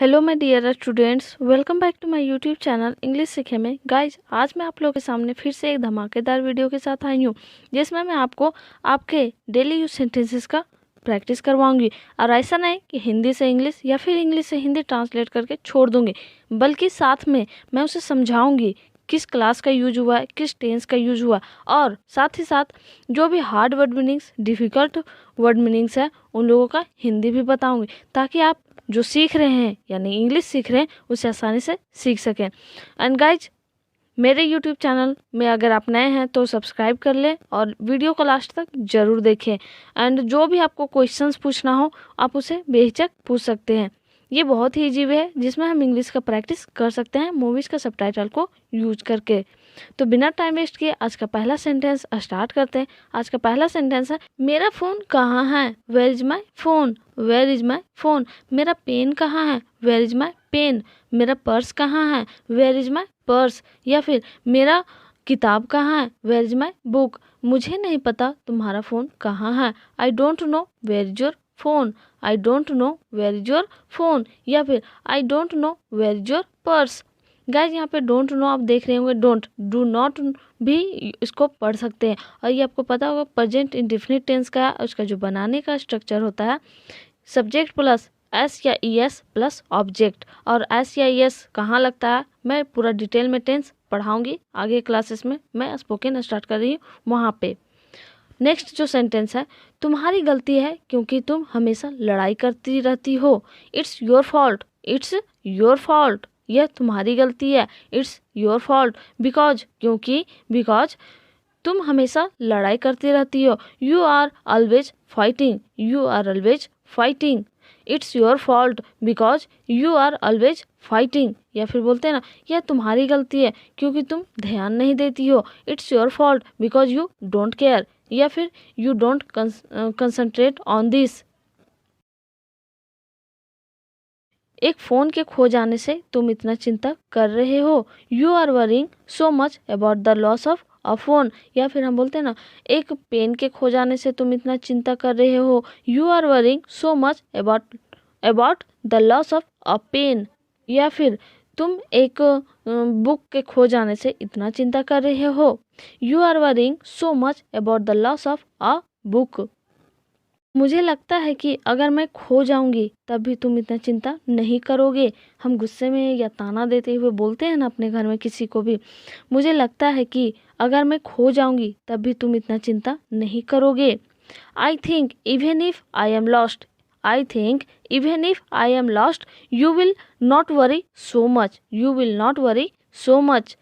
Hello my dear students, welcome back to my YouTube channel English सीखे में। Guys, आज मैं आप लोगों के सामने फिर से एक धमाकेदार वीडियो के साथ आई हूँ, जिसमें मैं आपको आपके डेली यूज सेंटेंसेस का प्रैक्टिस करवाऊंगी। और ऐसा नहीं कि हिंदी से इंग्लिश या फिर इंग्लिश से हिंदी ट्रांसलेट करके छोड़ दूंगी, बल्कि साथ में मैं उसे समझाऊंगी किस क्लास का यूज हुआ है, किस टेंस का यूज हुआ, और साथ ही साथ जो भी hard word meanings, difficult word meanings है, उन लोगों का हिंदी भी बताऊंगी, ताकि आप जो सीख रहे हैं यानी इंग्लिश सीख रहे हैं उसे आसानी से सीख सकें। एंड गाइज, मेरे यूट्यूब चैनल में अगर आप नए हैं तो सब्सक्राइब कर लें और वीडियो को लास्ट तक ज़रूर देखें। एंड जो भी आपको क्वेश्चंस पूछना हो आप उसे बेहिचक पूछ सकते हैं। ये बहुत ही इजी वे है जिसमें हम इंग्लिश का प्रैक्टिस कर सकते हैं मूवीज़ का सबटाइटल को यूज करके। तो बिना टाइम वेस्ट किए आज का पहला सेंटेंस स्टार्ट करते हैं। आज का पहला सेंटेंस है, मेरा फ़ोन कहाँ है? Where is my phone? Where is my phone? मेरा पेन कहाँ है? Where is my pen? मेरा पर्स कहाँ है? Where is my purse? या फिर मेरा किताब कहाँ है? Where is my book? मुझे नहीं पता तुम्हारा फ़ोन कहाँ है। I don't know where is your phone? I don't know where is your phone? या फिर I don't know where is your purse? Guys, यहाँ पे डोंट नो आप देख रहे होंगे, डोंट, डू नॉट भी इसको पढ़ सकते हैं। और ये आपको पता होगा प्रेजेंट इंडेफिनिट टेंस का उसका जो बनाने का स्ट्रक्चर होता है, सब्जेक्ट प्लस एस या ई एस प्लस ऑब्जेक्ट। और एस या ई एस कहाँ लगता है मैं पूरा डिटेल में टेंस पढ़ाऊंगी आगे क्लासेस में। मैं स्पोकन स्टार्ट कर रही हूँ वहाँ पे। नेक्स्ट जो सेंटेंस है, तुम्हारी गलती है क्योंकि तुम हमेशा लड़ाई करती रहती हो। It's your fault. It's your fault. यह तुम्हारी गलती है। इट्स योर फॉल्ट बिकॉज, क्योंकि, बिकॉज तुम हमेशा लड़ाई करती रहती हो। You are always fighting. You are always fighting. It's your fault because you are always fighting. या फिर बोलते हैं ना, यह तुम्हारी गलती है क्योंकि तुम ध्यान नहीं देती हो। It's your fault because you don't care. या फिर you don't concentrate on this. एक फ़ोन के खो जाने से तुम इतना चिंता कर रहे हो। You are worrying so much about the loss of a phone. या फिर हम बोलते हैं ना, एक पेन के खो जाने से तुम इतना चिंता कर रहे हो। You are worrying so much about about the loss of a pen. या फिर तुम एक बुक के खो जाने से इतना चिंता कर रहे हो। You are worrying so much about the loss of a book. मुझे लगता है कि अगर मैं खो जाऊंगी तब भी तुम इतना चिंता नहीं करोगे। हम गुस्से में या ताना देते हुए बोलते हैं ना अपने घर में किसी को भी, मुझे लगता है कि अगर मैं खो जाऊंगी तब भी तुम इतना चिंता नहीं करोगे। I think even if I am lost. I think even if I am lost you will not worry so much. You will not worry so much.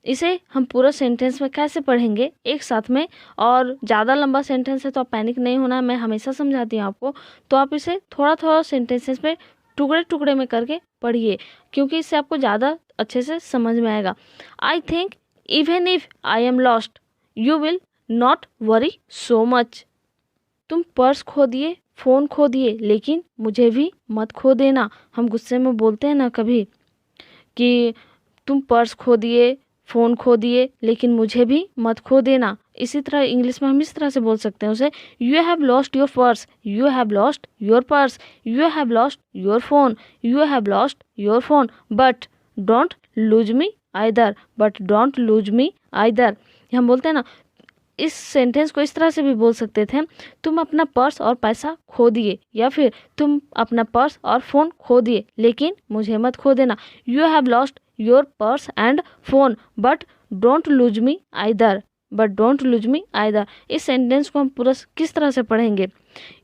इसे हम पूरा सेंटेंस में कैसे पढ़ेंगे एक साथ में, और ज़्यादा लंबा सेंटेंस है तो आप पैनिक नहीं होना, मैं हमेशा समझाती हूँ आपको। तो आप इसे थोड़ा थोड़ा सेंटेंसेस में टुकड़े टुकड़े में करके पढ़िए, क्योंकि इससे आपको ज़्यादा अच्छे से समझ में आएगा। I think even if I am lost you will not worry so much. तुम पर्स खो दिए, फ़ोन खो दिए, लेकिन मुझे भी मत खो देना। हम गुस्से में बोलते हैं ना कभी कि तुम पर्स खो दिए, फ़ोन खो दिए, लेकिन मुझे भी मत खो देना। इसी तरह इंग्लिश में हम इस तरह से बोल सकते हैं उसे, you have lost your purse. You have lost your purse. You have lost your phone. You have lost your phone but don't lose me either. But don't lose me either. हम बोलते हैं ना, इस सेंटेंस को इस तरह से भी बोल सकते थे, तुम अपना पर्स और पैसा खो दिए, या फिर तुम अपना पर्स और फ़ोन खो दिए, लेकिन मुझे मत खो देना। You have lost your purse and phone but don't lose me either. But don't lose me either. इस सेंटेंस को हम पूरा किस तरह से पढ़ेंगे?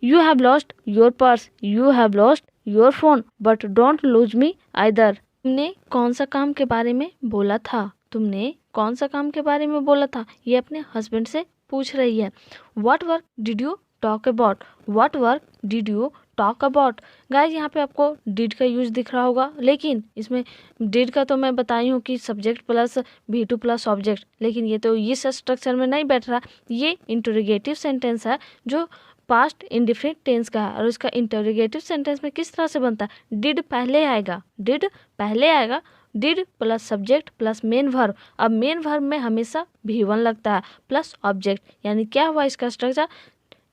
You have lost your purse. You have lost your phone but don't lose me either. तुमने कौन सा काम के बारे में बोला था? तुमने कौन सा काम के बारे में बोला था? ये अपने हस्बैंड से पूछ रही है। What work did you talk about? What work did you talk about? Guys, यहाँ पे आपको डिड का यूज दिख रहा होगा, लेकिन इसमें डिड का तो मैं बताई हूँ कि subject plus V2 plus object, लेकिन ये तो इस स्ट्रक्चर में नहीं बैठ रहा। ये इंटरोगेटिव सेंटेंस है जो पास्ट इंडिफिनिट टेंस का है, और इसका इंटरोगेटिव सेंटेंस में किस तरह से बनता है? डिड पहले आएगा। डिड पहले आएगा। Did plus subject plus main verb. अब मेन वर्ब में हमेशा V1 लगता है प्लस ऑब्जेक्ट, यानी क्या हुआ इसका structure?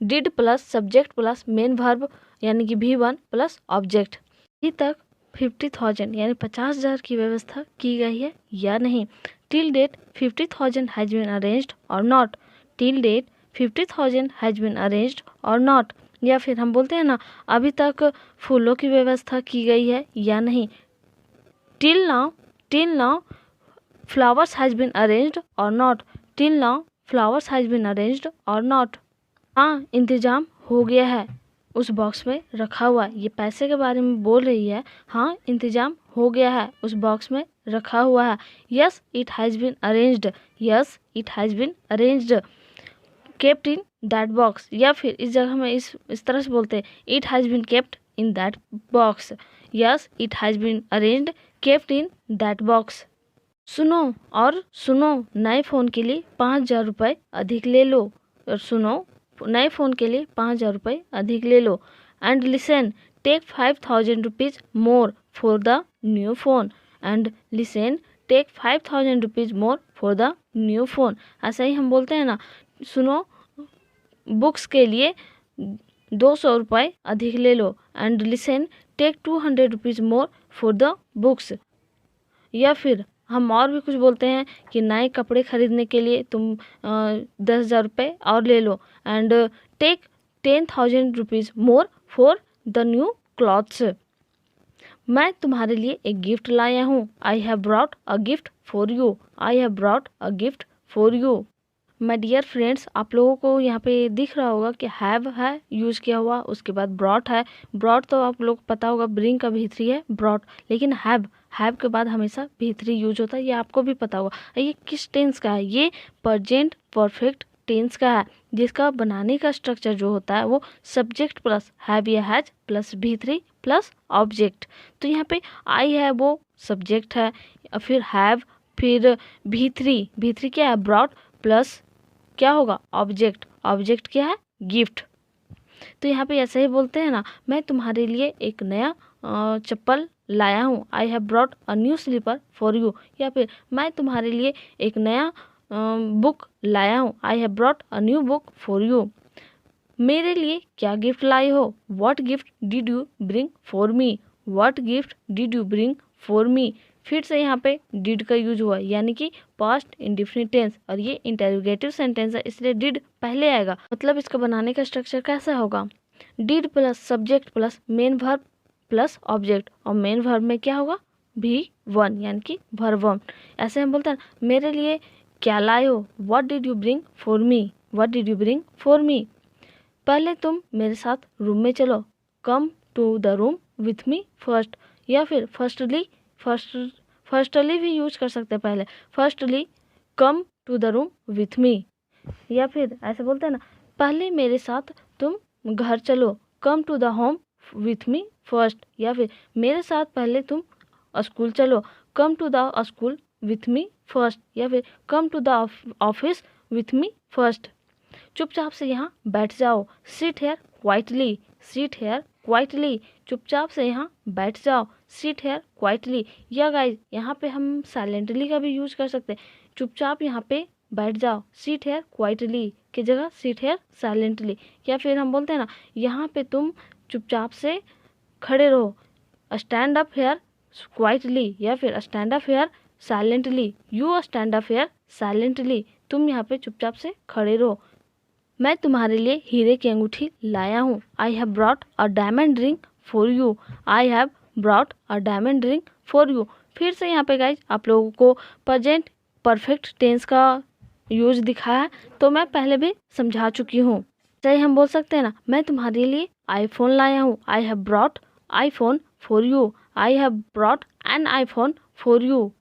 Did plus subject plus main verb, यानी कि V1 प्लस ऑब्जेक्ट। अभी तक 50,000 यानी 50,000 की व्यवस्था की गई है या नहीं। Till date 50,000 has been arranged or not. Till date 50,000 has been arranged or not. या फिर हम बोलते हैं ना, अभी तक फूलों की व्यवस्था की गई है या नहीं। Till now flowers has been arranged or not. Till now flowers has been arranged or not. हाँ, इंतजाम हो गया है, उस बॉक्स में रखा हुआ है। ये पैसे के बारे में बोल रही है। हाँ, इंतजाम हो गया है, उस बॉक्स में रखा हुआ है। Yes it has been arranged. Yes it has been arranged. Kept in that box. या फिर इस जगह में इस तरह से बोलते हैं, it has been kept in that box. Yes it has been arranged, kept in that box. सुनो, नए फ़ोन के लिए 5,000 रुपये अधिक ले लो। और सुनो, नए फ़ोन के लिए 5,000 रुपये अधिक ले लो। And listen, take 5,000 rupees more for the new phone. And listen, take 5,000 rupees more for the new phone. ऐसा ही हम बोलते हैं ना, सुनो, बुक्स के लिए 200 रुपये अधिक ले लो। And listen, take 200 rupees more for the books. या फिर हम और भी कुछ बोलते हैं कि नए कपड़े खरीदने के लिए तुम 10,000 रुपये और ले लो। And take 10,000 rupees more for the new clothes. मैं तुम्हारे लिए एक गिफ्ट लाया हूँ। I have brought a gift for you. I have brought a gift for you. My dear friends, आप लोगों को यहाँ पे दिख रहा होगा कि हैव है यूज़ किया हुआ, उसके बाद ब्रॉट है। ब्रॉट तो आप लोग पता होगा ब्रिंग का भीतरी है ब्रॉट, लेकिन हैव के बाद हमेशा भीतरी यूज होता है, ये आपको भी पता होगा। ये किस टेंस का है? ये प्रेजेंट परफेक्ट टेंस का है, जिसका बनाने का स्ट्रक्चर जो होता है वो सब्जेक्ट प्लस हैव या हैज प्लस भीतरी प्लस ऑब्जेक्ट। तो यहाँ पे आई है वो सब्जेक्ट है, फिर हैव, फिर भीतरी क्या है? ब्रॉट प्लस क्या होगा? ऑब्जेक्ट। ऑब्जेक्ट क्या है? गिफ्ट। तो यहाँ पे ऐसा ही बोलते हैं ना, मैं तुम्हारे लिए एक नया चप्पल लाया हूँ। I have brought a new slipper for you. या फिर मैं तुम्हारे लिए एक नया बुक लाया हूँ। I have brought a new book for you. मेरे लिए क्या गिफ्ट लाए हो? What gift did you bring for me? What gift did you bring for मी। फिर से यहाँ पे डिड का यूज हुआ, यानी कि पास्ट इंडेफिनिट टेंस, और ये इंटेरोगेटिव सेंटेंस है, इसलिए डिड पहले आएगा। मतलब इसका बनाने का स्ट्रक्चर कैसा होगा? Did plus subject plus main verb plus object, और मेन वर्ब में क्या होगा? V1, यानी कि वर्ब 1। ऐसे हम बोलते हैं मेरे लिए क्या लाए हो? What did you bring for me? What did you bring for me. पहले तुम मेरे साथ रूम में चलो। Come to the room with me first. या फिर फर्स्टली भी यूज कर सकते हैं पहले। Firstly come to the room with me. या फिर ऐसे बोलते हैं ना, पहले मेरे साथ तुम घर चलो। Come to the home with me first. या फिर मेरे साथ पहले तुम स्कूल चलो। Come to the school with me first. या फिर come to the office with me first. चुपचाप से यहाँ बैठ जाओ। Sit here quietly. Sit here quietly. चुपचाप से यहाँ बैठ जाओ। Sit here quietly. या गाइज, यहाँ पे हम साइलेंटली का भी यूज कर सकते हैं। चुपचाप यहाँ पे बैठ जाओ। सिट हेयर क्वाइटली की जगह सिट हेयर साइलेंटली। या फिर हम बोलते हैं ना, यहाँ पे तुम चुपचाप से खड़े रहो। Stand up here quietly. या फिर stand up here silently. You stand up here silently. तुम यहाँ पे चुपचाप से खड़े रहो। मैं तुम्हारे लिए हीरे की अंगूठी लाया हूँ। I have brought a diamond ring for you. I have brought a diamond ring for you. फिर से यहाँ पे गाइज आप लोगों को प्रेजेंट परफेक्ट टेंस का यूज दिखाया है, तो मैं पहले भी समझा चुकी हूँ। चाहे हम बोल सकते हैं ना, मैं तुम्हारे लिए आईफोन लाया हूँ। I have brought iPhone for you. I have brought an iPhone for you.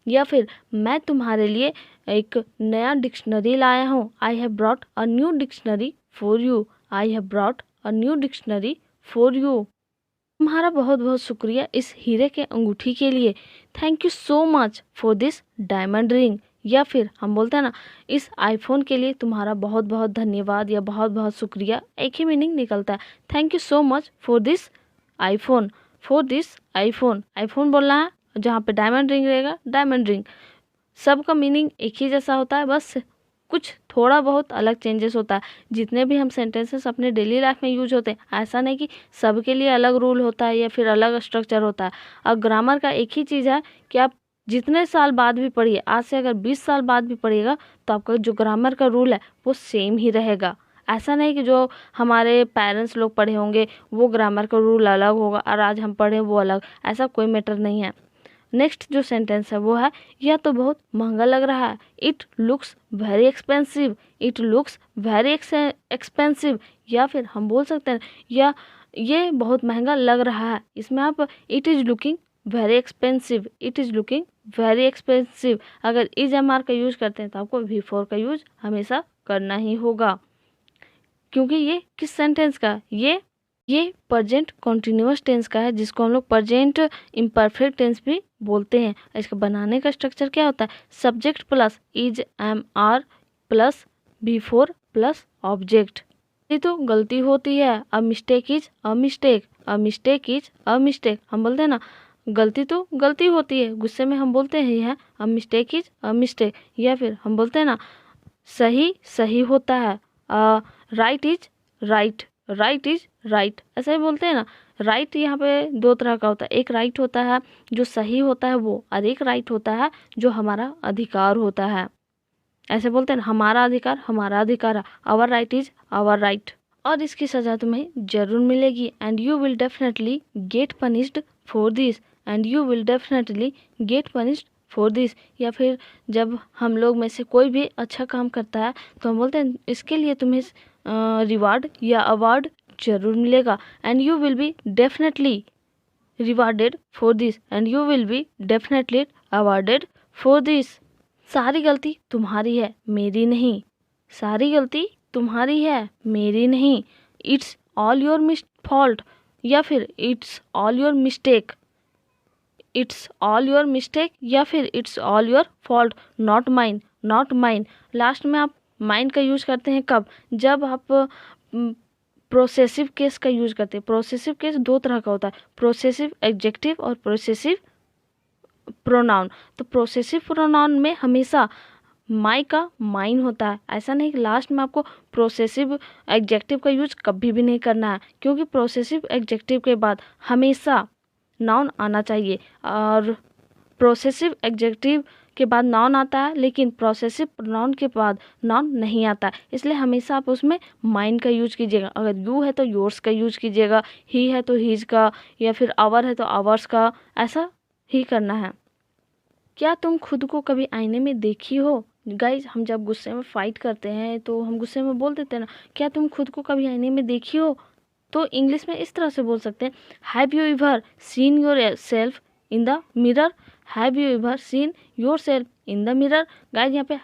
या फिर मैं तुम्हारे लिए एक नया डिक्शनरी लाया हूँ। I have brought a new dictionary for you. I have brought a new dictionary for you. तुम्हारा बहुत बहुत शुक्रिया इस हीरे के अंगूठी के लिए। Thank you so much for this diamond ring. या फिर हम बोलते हैं ना, इस आईफोन के लिए तुम्हारा बहुत बहुत धन्यवाद या बहुत बहुत शुक्रिया, एक ही मीनिंग निकलता है। Thank you so much for this iPhone. For this iPhone, iPhone बोलना है, जहाँ पे डायमंड रिंग रहेगा डायमंड रिंग। सबका मीनिंग एक ही जैसा होता है, बस कुछ थोड़ा बहुत अलग चेंजेस होता है। जितने भी हम सेंटेंसेस अपने डेली लाइफ में यूज होते हैं, ऐसा नहीं कि सबके लिए अलग रूल होता है या फिर अलग स्ट्रक्चर होता है। और ग्रामर का एक ही चीज़ है कि आप जितने साल बाद भी पढ़िए, आज से अगर 20 साल बाद भी पढ़िएगा तो आपका जो ग्रामर का रूल है वो सेम ही रहेगा। ऐसा नहीं कि जो हमारे पेरेंट्स लोग पढ़े होंगे वो ग्रामर का रूल अलग होगा और आज हम पढ़े वो अलग, ऐसा कोई मैटर नहीं है। नेक्स्ट जो सेंटेंस है वो है, यह तो बहुत महंगा लग रहा है। It looks very expensive. It looks very expensive. या फिर हम बोल सकते हैं या ये बहुत महंगा लग रहा है, इसमें आप it is looking very expensive, it is looking very expensive. अगर इज एम आर का यूज करते हैं तो आपको वी फोर का यूज हमेशा करना ही होगा। क्योंकि ये किस सेंटेंस का, ये प्रेजेंट कॉन्टिन्यूअस टेंस का है, जिसको हम लोग प्रेजेंट इम्परफेक्ट टेंस भी बोलते हैं। इसका बनाने का स्ट्रक्चर क्या होता है, subject plus is am are plus V four plus object. ये तो गलती होती है, a mistake is a mistake, a mistake is a mistake. हम बोलते हैं ना गलती तो गलती होती है, गुस्से में हम बोलते हैं अ मिस्टेक इज अ मिस्टेक। या फिर हम बोलते हैं ना सही सही होता है, right is right, right is right, ऐसा ही बोलते हैं ना। राइट यहाँ पे दो तरह का होता है, एक राइट होता है जो सही होता है वो, और एक राइट होता है जो हमारा अधिकार होता है। ऐसे बोलते हैं ना हमारा अधिकार है, our right is our right. और इसकी सज़ा तुम्हें जरूर मिलेगी, and you will definitely get punished for this, and you will definitely get punished for this. या फिर जब हम लोग में से कोई भी अच्छा काम करता है तो हम बोलते हैं इसके लिए तुम्हें रिवार्ड या अवार्ड जरूर मिलेगा, and you will be definitely rewarded for this, and you will be definitely awarded for this. सारी गलती तुम्हारी है मेरी नहीं, सारी गलती तुम्हारी है मेरी नहीं। इट्स ऑल योर फॉल्ट, या फिर it's all your mistake, it's all your mistake, या फिर it's all your fault, not mine, not mine. Last में आप माइन का यूज करते हैं कब, जब आप प्रोसेसिव केस का यूज करते हैं। प्रोसेसिव केस दो तरह का होता है, प्रोसेसिव एडजेक्टिव और प्रोसेसिव प्रोनाउन। तो प्रोसेसिव प्रोनाउन में हमेशा माई का माइन होता है। ऐसा नहीं कि लास्ट में आपको प्रोसेसिव एडजेक्टिव का यूज कभी भी नहीं करना है, क्योंकि प्रोसेसिव एडजेक्टिव के बाद हमेशा नाउन आना चाहिए, और प्रोसेसिव एडजेक्टिव के बाद नाउन आता है लेकिन प्रोसेसिव प्रोनाउन के बाद नाउन नहीं आता है। इसलिए हमेशा आप उसमें माइन का यूज कीजिएगा। अगर यू है तो योर्स का यूज कीजिएगा, ही है तो हीज का, या फिर आवर है तो आवर्स का, ऐसा ही करना है। क्या तुम खुद को कभी आईने में देखी हो? गाइज हम जब गुस्से में फाइट करते हैं तो हम गुस्से में बोल देते हैं ना, क्या तुम खुद को कभी आईने में देखी हो? तो इंग्लिश में इस तरह से बोल सकते हैं, have you ever seen your self in the mirror, have you ever seen your self in the mirror. Guys यहाँ पे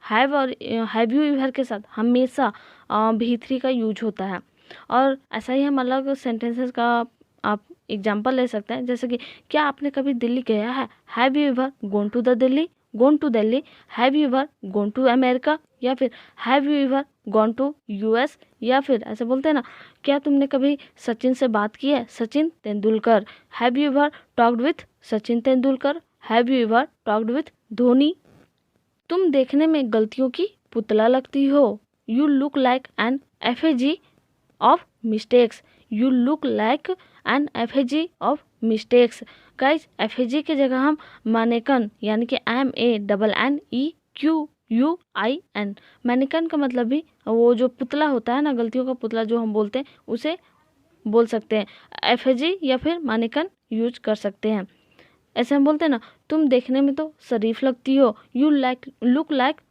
हैव और हैव यू एवर के साथ हमेशा भी3 का यूज होता है। और ऐसा ही हम अलग सेंटेंसेस का आप एग्जाम्पल ले सकते हैं, जैसे कि क्या आपने कभी दिल्ली गया है, have you ever gone to the Delhi, gone to Delhi, have you ever gone to America, या फिर have you ever gone to US. या फिर ऐसे बोलते हैं ना, क्या तुमने कभी सचिन से बात की है, Sachin Tendulkar, have you ever talked with Sachin Tendulkar, have you ever talked with Dhoni. तुम देखने में गलतियों की पुतला लगती हो, you look like an effigy of mistakes, you look like an effigy of mistakes. Guys effigy के जगह हम मैनेकन यानी कि MANNEQUIN, मैनेकन का मतलब भी वो जो पुतला होता है ना, गलतियों का पुतला जो हम बोलते हैं उसे बोल सकते हैं। एफएजी या फिर मैनेकन यूज कर सकते हैं। ऐसे हम बोलते हैं ना, तुम देखने में तो शरीफ लगती हो, you look like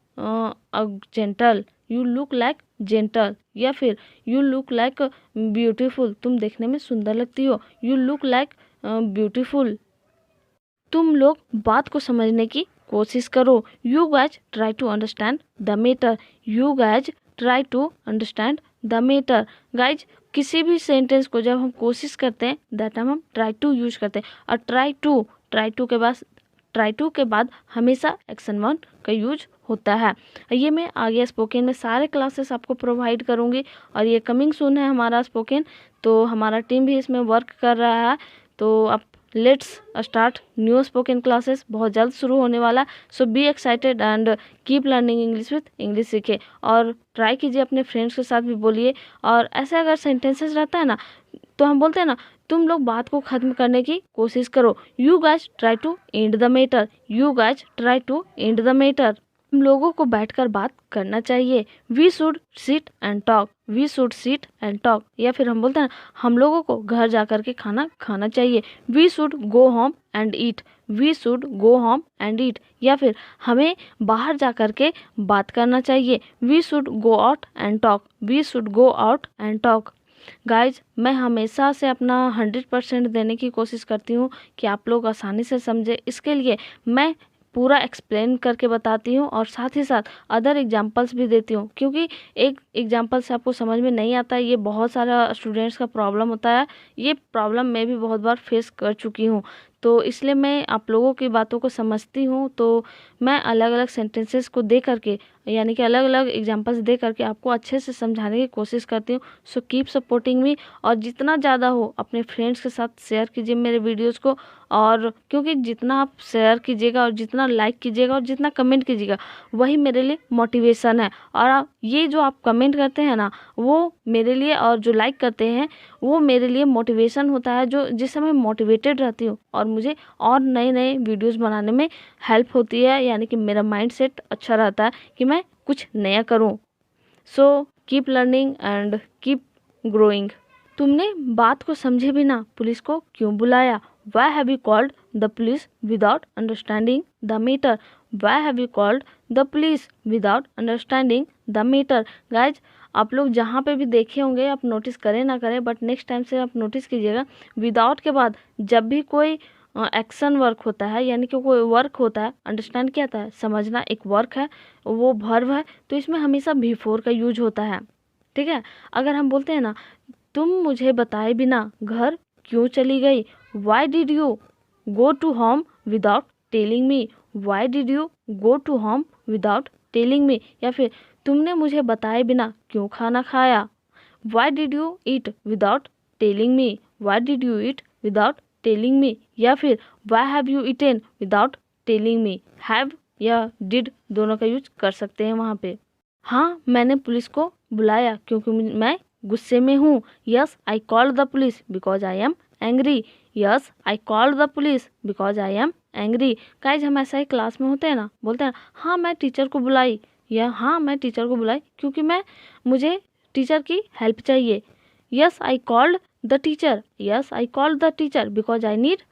gentle, you look like gentle, या फिर यू लुक लाइक ब्यूटीफुल, तुम देखने में सुंदर लगती हो, यू लुक लाइक ब्यूटीफुल। तुम लोग बात को समझने की कोशिश करो, you guys try to understand the matter, you guys try to understand the matter. Guys किसी भी सेंटेंस को जब हम कोशिश करते हैं दैट टाइम हम ट्राई टू यूज करते हैं, और ट्राई टू के बाद हमेशा एक्शन 1 का यूज होता है। ये मैं आगे स्पोकन में सारे क्लासेस आपको प्रोवाइड करूँगी, और ये कमिंग सून है हमारा स्पोकन, तो हमारा टीम भी इसमें वर्क कर रहा है, तो आप let's start new spoken classes, बहुत जल्द शुरू होने वाला। So be excited and keep learning English with English सीखे। और ट्राई कीजिए, अपने फ्रेंड्स के साथ भी बोलिए। और ऐसे अगर सेंटेंसेस रहता है ना, तो हम बोलते हैं ना, तुम लोग बात को ख़त्म करने की कोशिश करो। You guys try to end the matter, you guys try to end the matter. हम लोगों को बैठकर बात करना चाहिए। We should sit and talk, we should sit and talk. या फिर हम बोलते हैं हम लोगों को घर जाकर के खाना खाना चाहिए। We should go home and eat, we should go home and eat. या फिर हमें बाहर जाकर के बात करना चाहिए। We should go out and talk, we should go out and talk. Guys, मैं हमेशा से अपना 100% देने की कोशिश करती हूँ कि आप लोग आसानी से समझे। इसके लिए मैं पूरा एक्सप्लेन करके बताती हूँ और साथ ही साथ अदर एग्जांपल्स भी देती हूँ, क्योंकि एक एग्जांपल से आपको समझ में नहीं आता है। ये बहुत सारा स्टूडेंट्स का प्रॉब्लम होता है। ये प्रॉब्लम मैं भी बहुत बार फेस कर चुकी हूँ, तो इसलिए मैं आप लोगों की बातों को समझती हूँ। तो मैं अलग अलग सेंटेंसेस को दे करके, यानी कि अलग अलग एग्जांपल्स दे करके आपको अच्छे से समझाने की कोशिश करती हूँ। सो कीप सपोर्टिंग मी, और जितना ज़्यादा हो अपने फ्रेंड्स के साथ शेयर कीजिए मेरे वीडियोज़ को। और क्योंकि जितना आप शेयर कीजिएगा और जितना लाइक कीजिएगा और जितना कमेंट कीजिएगा, वही मेरे लिए मोटिवेशन है। और ये जो आप कमेंट करते हैं ना, वो मेरे लिए, और जो लाइक करते हैं वो मेरे लिए मोटिवेशन होता है, जो जिससे मैं मोटिवेटेड रहती हूँ और मुझे और नए नए वीडियोस बनाने में हेल्प होती है। यानी कि मेरा माइंडसेट अच्छा रहता है कि मैं कुछ नया करूँ। So keep learning and keep growing. तुमने बात को समझे बिना पुलिस को क्यों बुलाया? Why have you called the police without understanding the matter? Why have you called the police without understanding the matter? Guys, आप लोग जहाँ पे भी देखे होंगे, आप नोटिस करें ना करें, बट नेक्स्ट टाइम से आप नोटिस कीजिएगा, विदाउट के बाद जब भी कोई एक्शन वर्क होता है, यानी कि कोई वर्क होता है, अंडरस्टैंड क्या होता है, समझना, एक वर्क है, वो वर्ब है, तो इसमें हमेशा बिफोर का यूज होता है। ठीक है। अगर हम बोलते हैं ना, तुम मुझे बताए बिना घर क्यों चली गई? Why did you go to home without telling me? Why did you go to home without telling me? या फिर तुमने मुझे बताए बिना क्यों खाना खाया? Why did you eat without telling me? Why did you eat without telling me? या फिर Why have you eaten without telling me? Have या did दोनों का यूज कर सकते हैं वहाँ पे। हाँ, मैंने पुलिस को बुलाया क्योंकि मैं गुस्से में हूँ। Yes, I called the police because I am angry. Yes, I called the police because I am angry. Guys, हम ऐसा ही क्लास में होते हैं ना, बोलते हैं हाँ मैं टीचर को बुलाई, या हाँ मैं टीचर को बुलाई क्योंकि मुझे टीचर की हेल्प चाहिए। Yes, I called the teacher, yes I called the teacher because I need,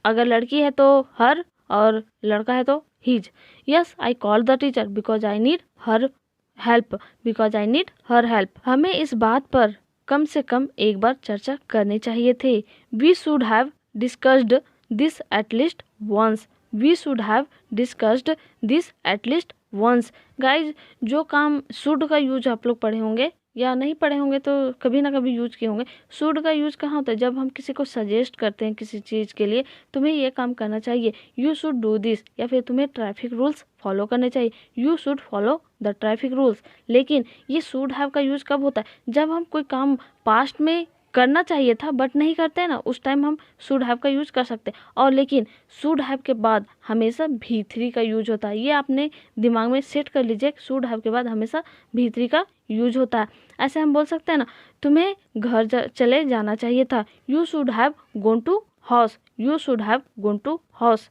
अगर लड़की है तो हर और लड़का है तो his. Yes, I called the teacher because I need her help, because I need her help. हमें इस बात पर कम से कम एक बार चर्चा करनी चाहिए थे। We should have discussed this at least once, we should have discussed this at least once. Guys, जो काम शुड का यूज आप लोग पढ़े होंगे या नहीं पढ़े होंगे तो कभी ना कभी यूज किए होंगे। शुड का यूज कहाँ होता है? जब हम किसी को सजेस्ट करते हैं किसी चीज़ के लिए, तुम्हें ये काम करना चाहिए, यू शुड डू दिस, या फिर तुम्हें ट्रैफिक रूल्स फॉलो करने चाहिए, you should follow the traffic rules. लेकिन ये शुड हैव का यूज कब होता है? जब हम कोई काम पास्ट में करना चाहिए था बट नहीं करते हैं ना, उस टाइम हम शुड हैव का यूज कर सकते हैं। और लेकिन शुड हैव के बाद हमेशा भी3 का यूज होता है। ये आपने दिमाग में सेट कर लीजिए, शुड हैव के बाद हमेशा भी3 का यूज होता है। ऐसे हम बोल सकते हैं ना, तुम्हें घर चले जाना चाहिए था, you should have gone to house, you should have gone to house.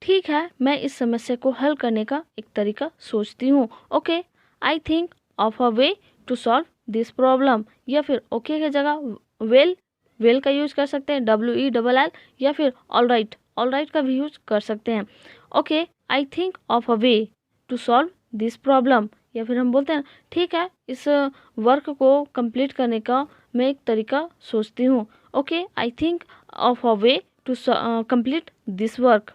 ठीक है, मैं इस समस्या को हल करने का एक तरीका सोचती हूँ। Okay, I think of a way to solve this problem. या फिर ओके की जगह वेल का यूज कर सकते हैं, WELL, या फिर ऑल राइट का भी यूज कर सकते हैं। Okay, I think of a way to solve this problem. या फिर हम बोलते हैं ठीक है, इस वर्क को कंप्लीट करने का मैं एक तरीका सोचती हूँ। Okay, I think of a way to complete this work.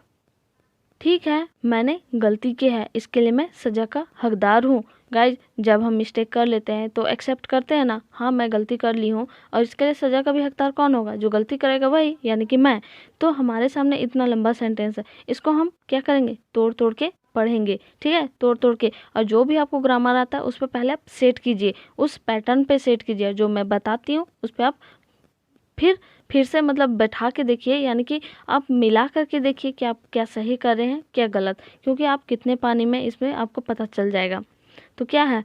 ठीक है, मैंने गलती की है, इसके लिए मैं सज़ा का हकदार हूँ। गाइज, जब हम मिस्टेक कर लेते हैं तो एक्सेप्ट करते हैं ना, हाँ मैं गलती कर ली हूँ, और इसके लिए सज़ा का भी हकदार कौन होगा? जो गलती करेगा वही, यानी कि मैं। तो हमारे सामने इतना लंबा सेंटेंस है, इसको हम क्या करेंगे? तोड़ तोड़ के पढ़ेंगे। ठीक है, तोड़ तोड़ के। और जो भी आपको ग्रामर आता है उस पर पहले आप सेट कीजिए, उस पैटर्न पे सेट कीजिए, जो मैं बताती हूँ उस पर आप फिर फिर से मतलब बैठा के देखिए, यानी कि आप मिला करके देखिए कि आप क्या सही कर रहे हैं क्या गलत, क्योंकि आप कितने पानी में इसमें आपको पता चल जाएगा। तो क्या है,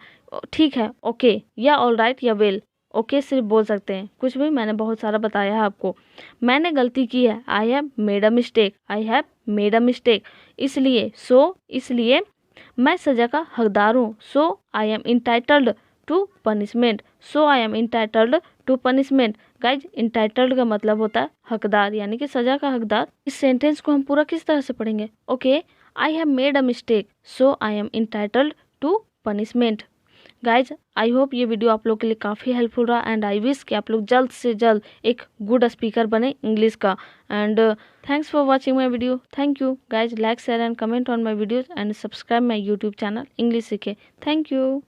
ठीक है, ओके या ऑलराइट या वेल। ओके सिर्फ बोल सकते हैं, कुछ भी, मैंने बहुत सारा बताया है आपको। मैंने गलती की है, I have made a mistake, I have made a mistake. इसलिए, सो इसलिए मैं सज़ा का हकदार हूँ, so I am entitled to punishment, so I am entitled to punishment. Guys, entitled का मतलब होता है हकदार, यानी कि सज़ा का हकदार। इस सेंटेंस को हम पूरा किस तरह से पढ़ेंगे? Okay, I have made a mistake, so I am entitled to punishment. Guys, I hope ये वीडियो आप लोग के लिए काफ़ी हेल्पफुल रहा, एंड आई विश कि आप लोग जल्द से जल्द एक गुड स्पीकर बने इंग्लिश का। And thanks for watching my video. Thank you guys, like share and comment on my videos and subscribe my YouTube channel English सीखे। Thank you.